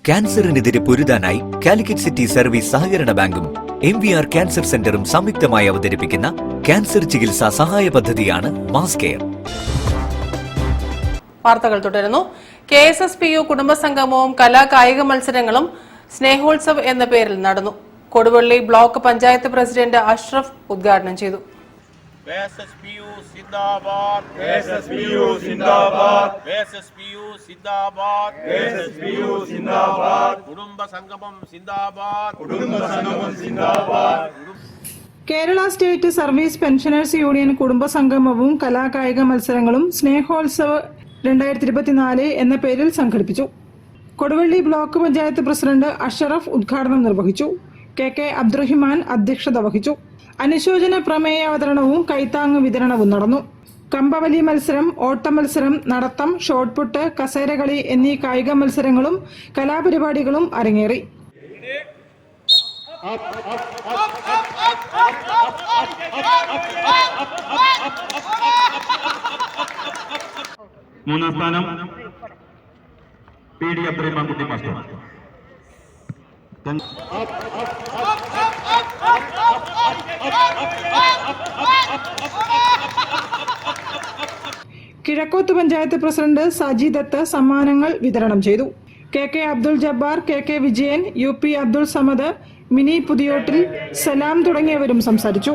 ക്യാൻസറിനെതിരെ പൊരുതാനായി Calicut city service സഹകരണ ബാങ്കും MVR cancer സെന്ററും സംയുക്തമായി അവതരിപ്പിക്കുന്ന ക്യാൻസർ ചികിത്സാ സഹായ പദ്ധതിയാണ് മാസ് കെയർ. വാർത്തകൾ തുടരുന്നു. KSSPU കുടുംബസംഗമവും കലാകായിക മത്സരങ്ങളും സ്നേഹോത്സവ് എന്ന പേരിൽ നടന്നു. കൊടുവള്ളി ബ്ലോക്ക് പഞ്ചായത്ത് പ്രസിഡന്റ് അഷ്റഫ് ഉദ്ഘാടനം ചെയ്തു. KSSPU Zindabad, KSSPU Zindabad, KSSPU Zindabad, KSSPU Zindabad, Kudumba Sangamam Zindabad, Kudumba Sangamam Zindabad. Kerala state service pensioners union കുടുംബസംഗമവും കലാകായിക മത്സരങ്ങളും സ്നേഹോത്സവ് 2024 എന്ന പേരിൽ സംഘടിപ്പിച്ചു. കൊടുവള്ളി ബ്ലോക്ക് പഞ്ചായത്ത് പ്രസിഡന്റ് അഷ്റഫ് ഉദ്ഘാടനം നിർവഹിച്ചു. KK അബ്ദുറഹിമാൻ അധ്യക്ഷത വഹിച്ചു. അനുശോചന പ്രമേയ അവതരണവും കൈത്താങ് വിതരണവും നടന്നു. കമ്പവലി മത്സരം, ഓട്ട മത്സരം, നടത്തം, ഷോട്ട്പുട്ട്, കസേരകളി എന്നീ കായിക മത്സരങ്ങളും കലാപരിപാടികളും അരങ്ങേറി. മൂന്നാം സ്ഥാനം PD Abdurahimankutty master. Kizhakkoth panchayat president Saji Datt സമ്മാനങ്ങൾ വിതരണം ചെയ്തു. KK Abdul Jabbar, KK Vijayan, UP Abdul Samad, Mini Puthiyottil, Salam തുടങ്ങിയവരും സംസാരിച്ചു.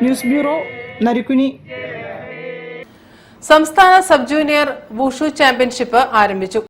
News bureau, Narikkuni. സംസ്ഥാന സബ് ജൂനിയർ വുഷു ചാമ്പ്യൻഷിപ്പ് ആരംഭിച്ചു.